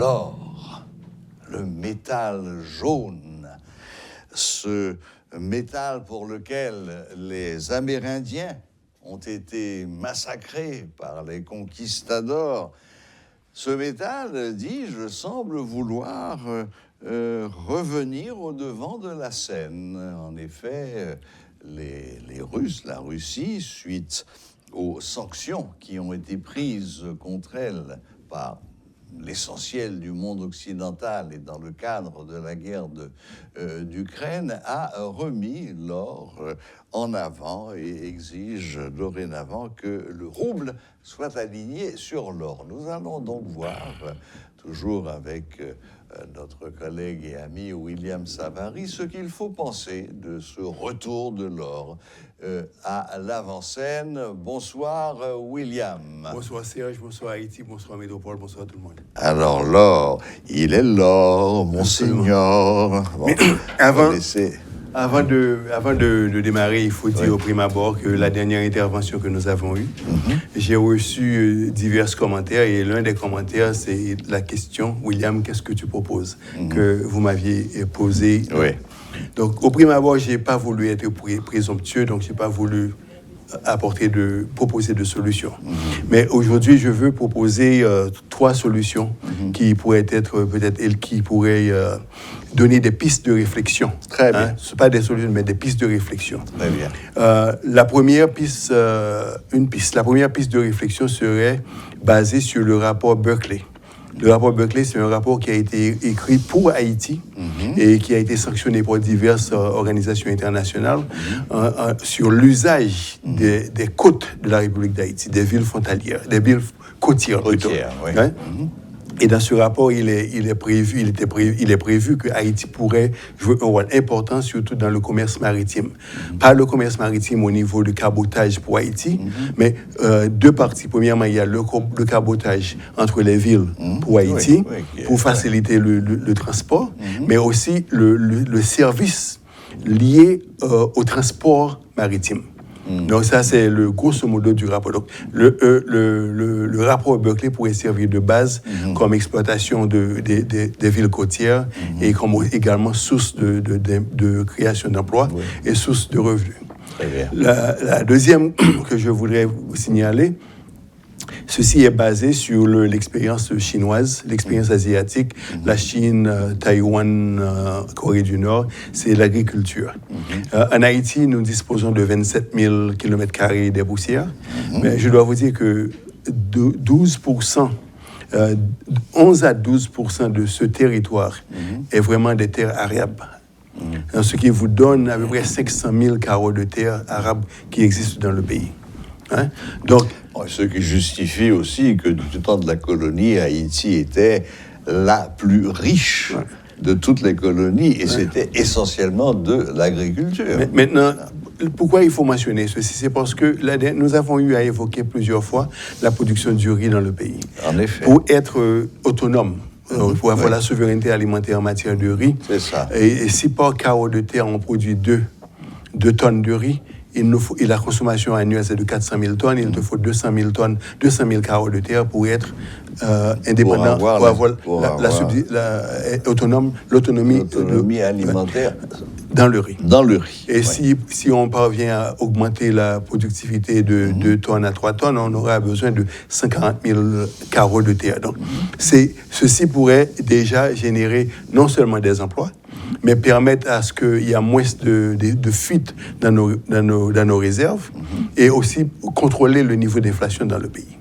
l'or, le métal jaune, ce métal pour lequel les Amérindiens ont été massacrés par les conquistadors. Ce métal, dis-je, semble vouloir revenir au devant de la scène. En effet, les Russes, la Russie, suite aux sanctions qui ont été prises contre elle par l'essentiel du monde occidental et dans le cadre de la guerre d'Ukraine, a remis l'or en avant et exige dorénavant que le rouble soit aligné sur l'or. Nous allons donc voir, toujours avec notre collègue et ami William Savary, ce qu'il faut penser de ce retour de l'or à l'avant-scène. Bonsoir William. Bonsoir Serge, bonsoir Haïti, bonsoir Métropole, bonsoir tout le monde. Alors l'or, il est l'or, monseigneur. Bon, mais avant de démarrer, il faut dire au prime abord que la dernière intervention que nous avons eue, j'ai reçu divers commentaires et l'un des commentaires, c'est la question, William, qu'est-ce que tu proposes, que vous m'aviez posé. Oui. Donc, au prime abord, je n'ai pas voulu être présomptueux, donc je n'ai pas voulu proposer de solutions. Mais aujourd'hui, je veux proposer 3 solutions qui pourraient être peut-être qui pourraient donner des pistes de réflexion. Très bien. Ce ne sont pas des solutions, mais des pistes de réflexion. Très bien. La première piste de réflexion serait basée sur le rapport Berkeley. Le rapport Berkeley, c'est un rapport qui a été écrit pour Haïti et qui a été sanctionné par diverses organisations internationales sur l'usage des côtes de la République d'Haïti, des villes frontalières, des villes côtières plutôt. Oui. Hein? Et dans ce rapport, il est prévu que Haïti pourrait jouer un rôle important, surtout dans le commerce maritime. Pas le commerce maritime au niveau du cabotage pour Haïti, mais 2 parties. Premièrement, il y a le cabotage entre les villes pour Haïti, pour faciliter le transport, mais aussi le service lié au transport maritime. Donc ça, c'est le grosso modo du rapport. Donc, le rapport Berkeley pourrait servir de base comme exploitation des villes côtières et comme également source de création d'emplois et source de revenus. La deuxième que je voudrais vous signaler, ceci est basé sur l'expérience chinoise, l'expérience asiatique, la Chine, Taïwan, Corée du Nord, c'est l'agriculture. En Haïti, nous disposons de 27 000 km² des poussières, mais je dois vous dire que 11 à 12% de ce territoire est vraiment des terres arables. Ce qui vous donne à peu près 500 000 carreaux de terre arables qui existent dans le pays. Hein? Donc, ce qui justifie aussi que du temps de la colonie, Haïti était la plus riche de toutes les colonies et c'était essentiellement de l'agriculture. Maintenant, pourquoi il faut mentionner ceci? C'est parce que nous avons eu à évoquer plusieurs fois la production du riz dans le pays. En effet. Pour être autonome, pour avoir la souveraineté alimentaire en matière de riz. C'est ça. Et si par carreau de terre on produit 2 tonnes de riz, et la consommation annuelle c'est de 400 000 tonnes, il te faut 200 000 carreaux de terre pour être indépendant, pour avoir l'autonomie alimentaire dans le riz. Dans le riz. Et si on parvient à augmenter la productivité de 2 tonnes à 3 tonnes, on aura besoin de 140 000 carreaux de terre. Donc, ceci pourrait déjà générer non seulement des emplois, mais permettre à ce qu'il y ait moins de fuites dans nos réserves et aussi contrôler le niveau d'inflation dans le pays.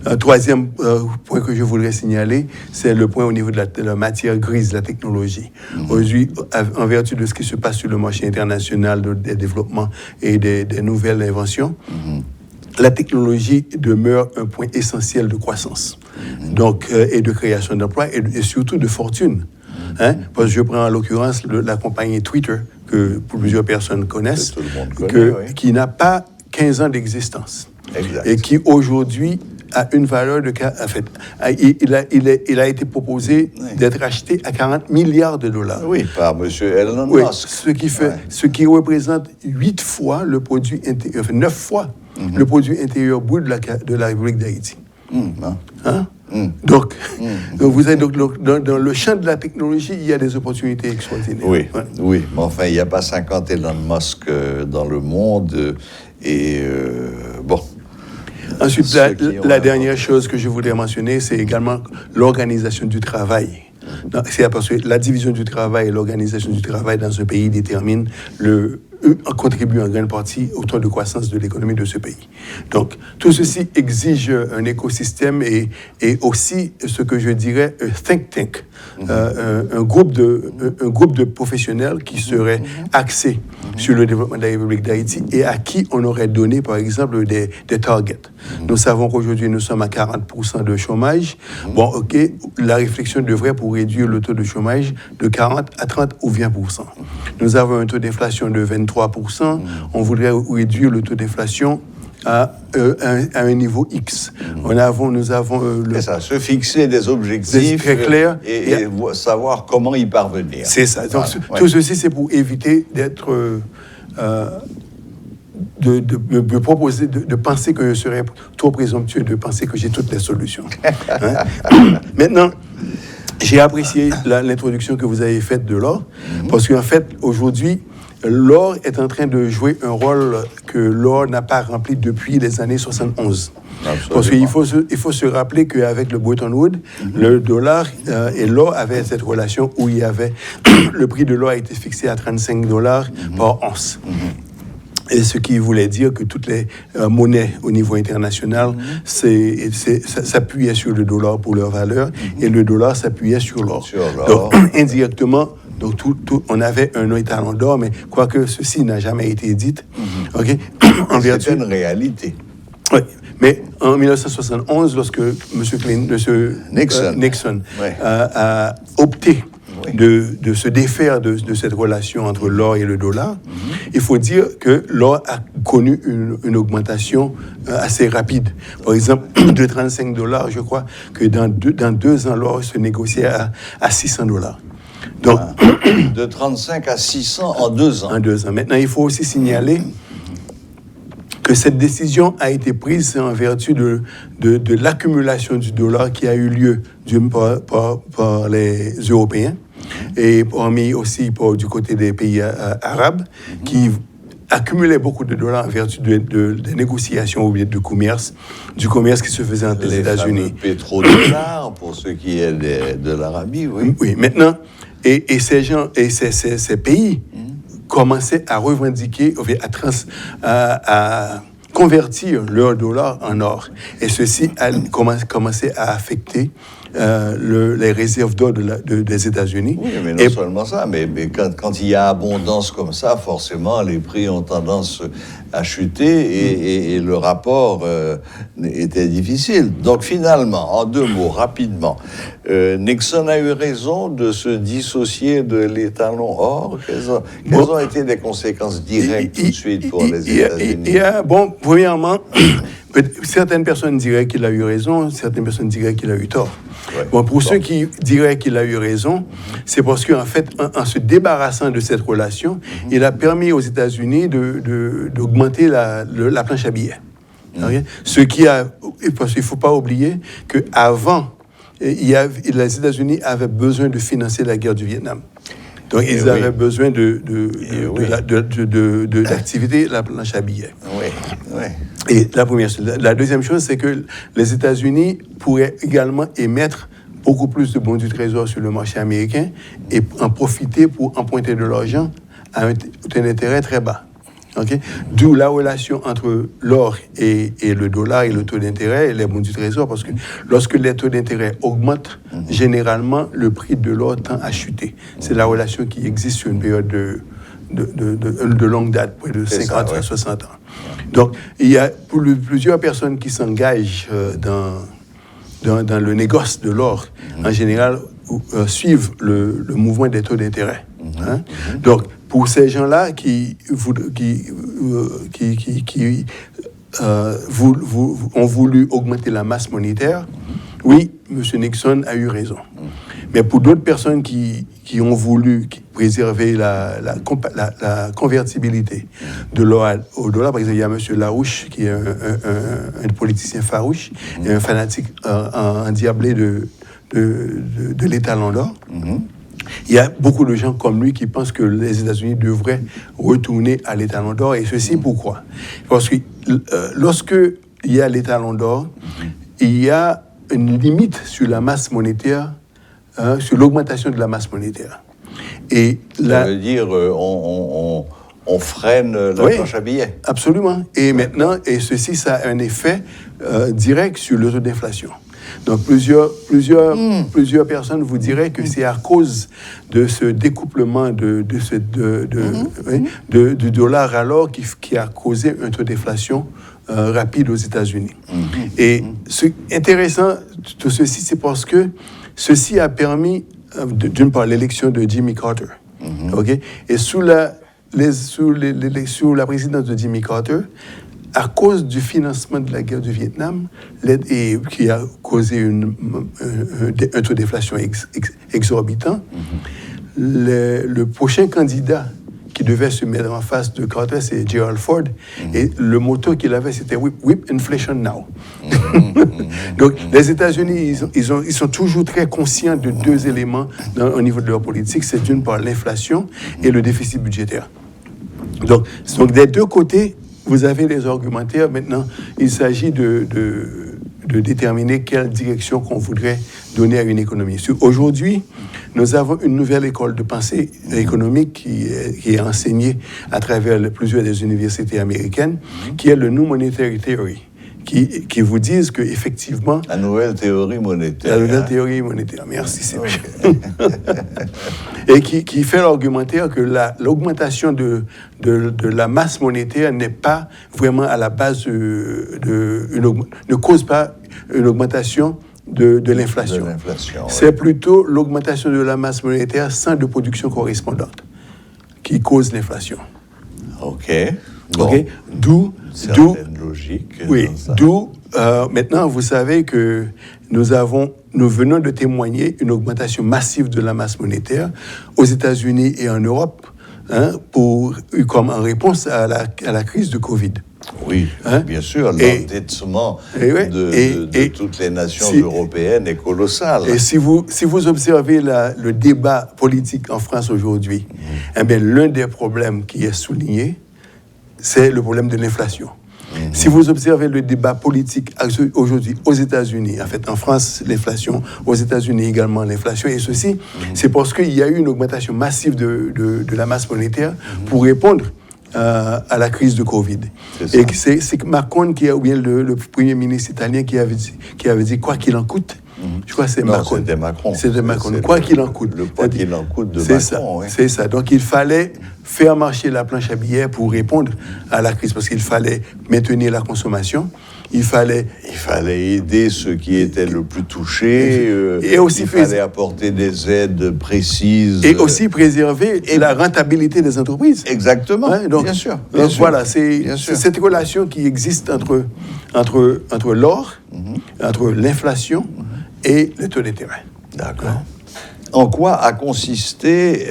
Un troisième point que je voudrais signaler, c'est le point au niveau de la matière grise, la technologie. Aujourd'hui, en vertu de ce qui se passe sur le marché international des développements et des nouvelles inventions, la technologie demeure un point essentiel de croissance, donc, et de création d'emplois et surtout de fortune. Hein? Parce que je prends en l'occurrence la compagnie Twitter, que plusieurs personnes connaissent, qui n'a pas 15 ans d'existence. Exact. Et qui aujourd'hui a une valeur de... En fait, il a été proposé d'être acheté à 40 milliards de dollars. Oui, par M. Elon Musk. Ce qui représente 8 fois le produit intérieur, enfin 9 fois le produit intérieur brut de la République d'Haïti. Donc, Donc, vous êtes dans le champ de la technologie, il y a des opportunités extraordinaires. Oui, oui. Mais enfin, il n'y a pas 50 Elon Musk dans le monde. Et bon. Ensuite, la dernière chose que je voudrais mentionner, c'est également l'organisation du travail. C'est parce que la division du travail et l'organisation du travail dans un pays détermine contribue en grande partie au taux de croissance de l'économie de ce pays. Donc, tout ceci exige un écosystème et aussi ce que je dirais un think tank, un groupe de professionnels qui seraient axés sur le développement de la République d'Haïti et à qui on aurait donné, par exemple, des targets. Nous savons qu'aujourd'hui, nous sommes à 40% de chômage. Bon, OK, la réflexion devrait pour réduire le taux de chômage de 40 à 30 ou 20%. Nous avons un taux d'inflation de 23%. On voudrait réduire le taux d'inflation à un niveau X. Nous avons c'est ça, se fixer des objectifs très clairs et savoir comment y parvenir. C'est ça. Donc, tout ceci, c'est pour éviter d'être... de proposer, de penser que je serais trop présomptueux, de penser que j'ai toutes les solutions. Maintenant, j'ai apprécié l'introduction que vous avez faite de l'or, parce qu'en fait, aujourd'hui, l'or est en train de jouer un rôle que l'or n'a pas rempli depuis les années 71. Absolument. Parce qu'il faut se rappeler qu'avec le Bretton Woods, le dollar et l'or avaient cette relation où il y avait le prix de l'or a été fixé à $35 par once. Et ce qui voulait dire que toutes les monnaies au niveau international s'appuyaient sur le dollar pour leur valeur et le dollar s'appuyait sur l'or. Donc, indirectement, on avait un étalon d'or, mais quoique ceci n'a jamais été dit. Okay? C'est une réalité. Oui, mais en 1971, lorsque M. Nixon a opté de se défaire de cette relation entre l'or et le dollar, il faut dire que l'or a connu une augmentation assez rapide. Par exemple, de $35, je crois que dans 2 ans, l'or se négociait à $600. Donc, de 35 à 600 en 2 ans. En 2 ans. Maintenant, il faut aussi signaler que cette décision a été prise en vertu de l'accumulation du dollar qui a eu lieu par les Européens et parmi aussi du côté des pays arabes qui accumulaient beaucoup de dollars en vertu des négociations ou de commerce, du commerce qui se faisait entre les États-Unis. Les pétrodollars, pour ce qui est de l'Arabie, oui. Oui, maintenant, et ces gens, et ces pays commençaient à revendiquer, à convertir leur dollar en or. Et ceci a commencé à affecter les réserves d'or des États-Unis. Oui, mais non seulement ça, mais quand il y a abondance comme ça, forcément, les prix ont tendance à chuter et le rapport était difficile. Donc finalement, en 2 mots, rapidement, Nixon a eu raison de se dissocier de l'étalon or. Quelles ont été les conséquences directes tout de suite pour les États-Unis? Premièrement, certaines personnes diraient qu'il a eu raison, certaines personnes diraient qu'il a eu tort. Ouais. Bon, pour ceux qui diraient qu'il a eu raison, c'est parce qu'en fait, en se débarrassant de cette relation, il a permis aux États-Unis d'augmenter la planche à billets. Okay? Ce qui a, parce qu'il ne faut pas oublier qu'avant, les États-Unis avaient besoin de financer la guerre du Vietnam. Donc, ils avaient besoin d'activité, la planche à billets. Oui. Et la première chose. La deuxième chose, c'est que les États-Unis pourraient également émettre beaucoup plus de bons du Trésor sur le marché américain et en profiter pour emprunter de l'argent à un intérêt très bas. Okay? D'où la relation entre l'or et le dollar et le taux d'intérêt et les bons du Trésor, parce que lorsque les taux d'intérêt augmentent, généralement, le prix de l'or tend à chuter. C'est la relation qui existe sur une période de longue date, près de 50 à 60 ans. Donc, il y a plusieurs personnes qui s'engagent dans le négoce de l'or, en général, suivent le mouvement des taux d'intérêt. Hein? Donc, pour ces gens-là qui ont voulu augmenter la masse monétaire, oui, M. Nixon a eu raison. Mais pour d'autres personnes qui ont voulu préserver la convertibilité de l'or au dollar, par exemple, il y a M. Larouche, qui est un politicien farouche et un fanatique endiablé de l'étalon d'or. Il y a beaucoup de gens comme lui qui pensent que les États-Unis devraient retourner à l'étalon d'or. Et ceci, pourquoi? Parce que lorsque il y a l'étalon d'or, il y a une limite sur la masse monétaire, sur l'augmentation de la masse monétaire. Et ça veut dire on freine la planche à billets. Absolument. Et maintenant, ceci, ça a un effet direct sur le taux d'inflation. Donc, plusieurs personnes vous diraient que c'est à cause de ce découplement du dollar alors qui a causé un taux d'inflation rapide aux États-Unis. Et ce qui est intéressant de ceci, c'est parce que ceci a permis, d'une part, l'élection de Jimmy Carter. Okay? Et sous la présidence de Jimmy Carter, à cause du financement de la guerre du Vietnam, qui a causé un taux d'inflation exorbitant, le prochain candidat qui devait se mettre en face de Carter, c'est Gerald Ford. Et le motto qu'il avait, c'était Whip inflation now. Donc, les États-Unis, ils sont toujours très conscients de deux éléments au niveau de leur politique. C'est d'une part l'inflation et le déficit budgétaire. Donc des deux côtés, vous avez les argumentaires. Maintenant, il s'agit de déterminer quelle direction qu'on voudrait donner à une économie. Aujourd'hui, nous avons une nouvelle école de pensée économique qui est enseignée à travers plusieurs des universités américaines, qui est le New Monetary Theory, qui vous disent qu'effectivement... La nouvelle théorie monétaire. La nouvelle théorie monétaire, merci, c'est vrai. Et qui fait l'argumentaire que l'augmentation de la masse monétaire n'est pas vraiment à la base ne cause pas une augmentation de l'inflation. C'est plutôt l'augmentation de la masse monétaire sans de production correspondante qui cause l'inflation. OK. Bon. Okay. D'où logique. Oui. D'où maintenant vous savez que nous venons de témoigner une augmentation massive de la masse monétaire aux États-Unis et en Europe, comme en réponse à la crise de Covid. Oui, bien sûr, l'endettement de toutes les nations européennes est colossal. Et si vous observez le débat politique en France aujourd'hui, eh bien, l'un des problèmes qui est souligné, c'est le problème de l'inflation. Si vous observez le débat politique aujourd'hui aux États-Unis, en fait en France l'inflation, aux États-Unis également l'inflation, et ceci, c'est parce qu'il y a eu une augmentation massive de la masse monétaire pour répondre à la crise de Covid. Et c'est Macron ou bien le Premier ministre italien qui avait dit quoi qu'il en coûte. Je crois que c'est Macron. C'était Macron. Quoi qu'il en coûte. Le quoi qu'il en coûte de Macron. C'est ça. Donc il fallait faire marcher la planche à billets pour répondre à la crise, parce qu'il fallait maintenir la consommation. Il fallait aider ceux qui étaient le plus touchés. Et aussi il fallait apporter des aides précises. Et aussi préserver la rentabilité des entreprises. Exactement. Donc, bien sûr. Voilà, c'est cette relation qui existe entre l'or, entre l'inflation et le taux d'intérêt. D'accord. En quoi a consisté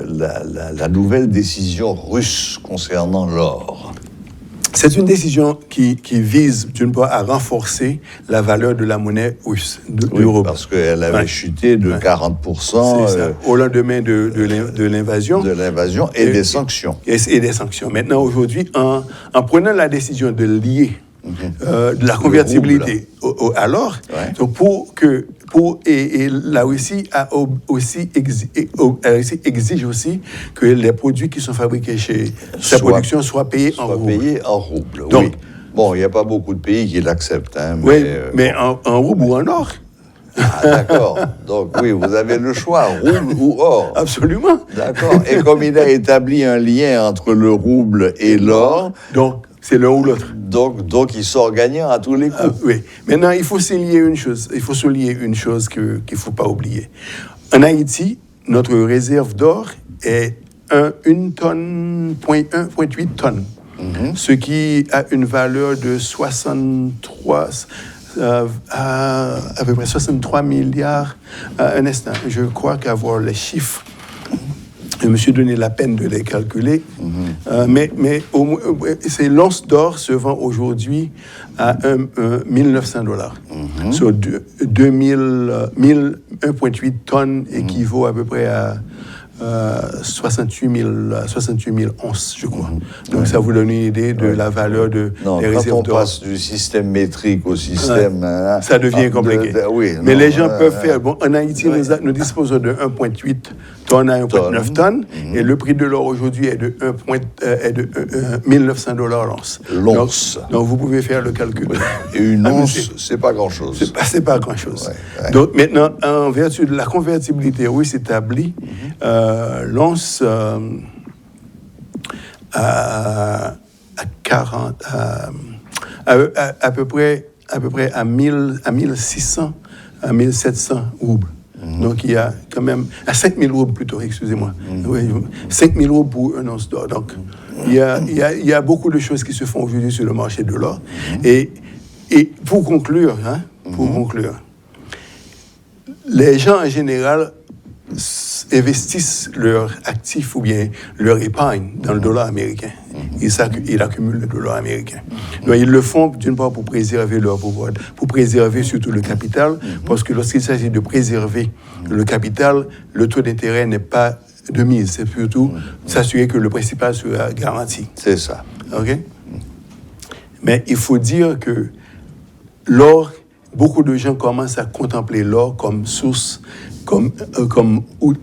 la nouvelle décision russe concernant l'or ? C'est une décision qui vise, d'une part, à renforcer la valeur de la monnaie russe, de l'euro. Parce qu'elle avait chuté de 40% au lendemain de l'invasion. De l'invasion et des sanctions. Et des sanctions. Maintenant, aujourd'hui, en prenant la décision de lier de la convertibilité à l'or, donc et la Russie exige aussi que les produits qui sont fabriqués chez sa production soient payés en roubles. Donc, bon, il n'y a pas beaucoup de pays qui l'acceptent. Mais en roubles ou en or. Ah, d'accord. Donc, oui, vous avez le choix, rouble ou or. Absolument. D'accord. Et comme il a établi un lien entre le rouble et l'or... Donc, c'est l'un ou l'autre. Donc, il sort gagnant à tous les coups. Oui. Maintenant, il faut souligner une chose. Qu'il ne faut pas oublier. En Haïti, notre réserve d'or est 1,8 tonnes. Ce qui a une valeur de à peu près 63 milliards. Un instant, je crois qu'avoir les chiffres Je me suis donné la peine de les calculer. Mais ces l'once d'or se vend aujourd'hui à $1,900. Sur 1,8 tonnes équivaut à peu près à 68 000 onces, je crois. Donc ça vous donne une idée de la valeur des réserves d'or. Quand on passe du système métrique au système... ça devient compliqué. Mais les gens peuvent faire... Bon, en Haïti, nous disposons de 1,8 tonnes à 1,9 tonnes, et le prix de l'or aujourd'hui est de $1,900 l'once. Donc vous pouvez faire le calcul. Et une once, c'est pas grand-chose. C'est pas grand-chose. Donc maintenant, en vertu de la convertibilité russe établie, l'once à 40, à peu près à 1600, à 1700 roubles. Donc il y a quand même, à 5000 roubles plutôt, excusez-moi. 5000 roubles pour une once d'or. Donc il y a beaucoup de choses qui se font aujourd'hui sur le marché de l'or. Et pour conclure, les gens en général investissent leurs actifs ou bien leur épargne dans le dollar américain. Ils accumulent le dollar américain. Donc, ils le font d'une part pour préserver leur pouvoir, pour préserver surtout le capital, parce que lorsqu'il s'agit de préserver le capital, le taux d'intérêt n'est pas de mise. C'est surtout s'assurer que le principal sera garanti. C'est ça. OK? Mais il faut dire que l'or, beaucoup de gens commencent à contempler l'or comme source, comme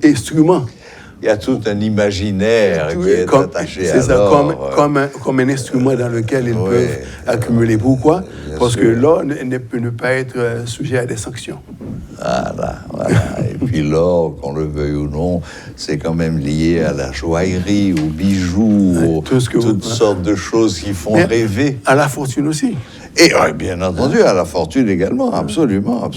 instrument. Il y a tout un imaginaire qui est attaché à l'or. C'est ça, comme un instrument dans lequel ils peuvent accumuler. Pourquoi ? Parce que l'or ne peut ne pas être sujet à des sanctions. Voilà. Et puis l'or, qu'on le veuille ou non, c'est quand même lié à la joaillerie, aux bijoux, toutes sortes de choses qui font rêver. À la fortune aussi. Et bien entendu, à la fortune également, absolument.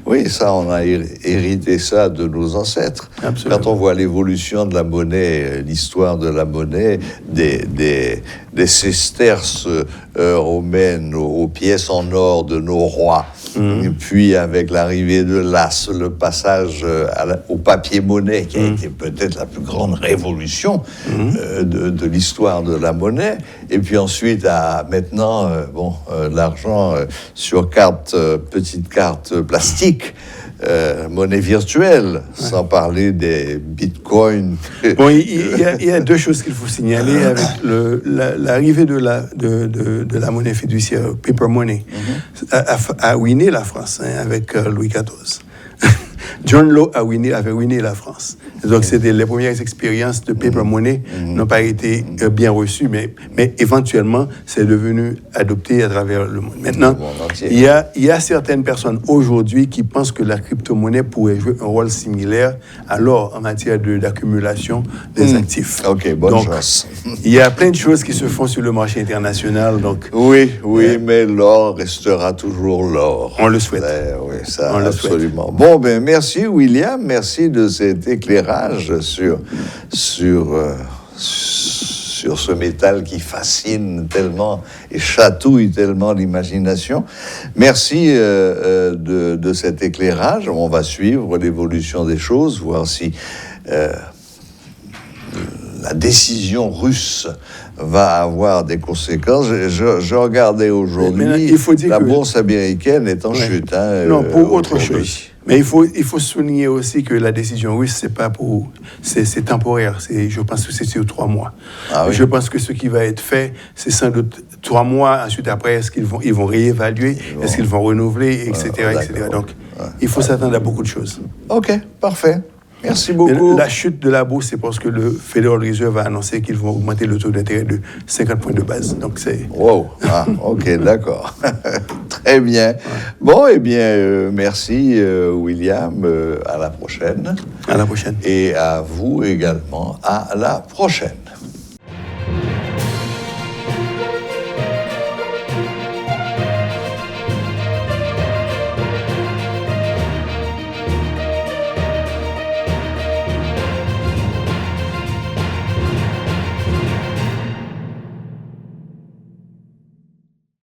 Oui, ça, on a hérité ça de nos ancêtres. Absolument. Quand on voit l'évolution de la monnaie, l'histoire de la monnaie, des sesterces romaines aux pièces en or de nos rois, et puis avec l'arrivée de l'as, le passage au papier-monnaie, qui a été peut-être la plus grande révolution de l'histoire de la monnaie, et puis ensuite à maintenant, l'argent sur petite carte plastique, monnaie virtuelle, sans parler des bitcoins. Bon, il y a deux choses qu'il faut signaler avec l'arrivée de la monnaie fiduciaire, paper money, a ruiné la France avec Louis XIV. John Law avait ruiné la France. Donc, c'était les premières expériences de paper money n'ont pas été bien reçues, mais éventuellement, c'est devenu adopté à travers le monde. Maintenant, il y a certaines personnes aujourd'hui qui pensent que la crypto-monnaie pourrait jouer un rôle similaire à l'or en matière d'accumulation des actifs. OK, bonne chance. Il y a plein de choses qui se font sur le marché international. Donc, oui, mais l'or restera toujours l'or. On le souhaite. Oui, ça, absolument. Bon, ben merci William, merci de cet éclairage sur ce métal qui fascine tellement et chatouille tellement l'imagination. Merci de cet éclairage. On va suivre l'évolution des choses, voir si la décision russe va avoir des conséquences. Je regardais aujourd'hui, la bourse américaine est en chute. Non, pour autre chose. Mais il faut souligner aussi que la décision russe, c'est temporaire. Je pense que c'est sur 3 mois. Je pense que ce qui va être fait, c'est sans doute 3 mois. Ensuite, après, est-ce qu'ils vont réévaluer, est-ce qu'ils vont renouveler, etc. Donc, il faut s'attendre à beaucoup de choses. OK, parfait. Merci beaucoup. La chute de la bourse, c'est parce que le Federal Reserve a annoncé qu'ils vont augmenter le taux d'intérêt de 50 points de base. Donc c'est... Wow. OK, d'accord. Très bien. Ouais. Bon, eh bien, merci William. À la prochaine. À la prochaine. Et à vous également. À la prochaine.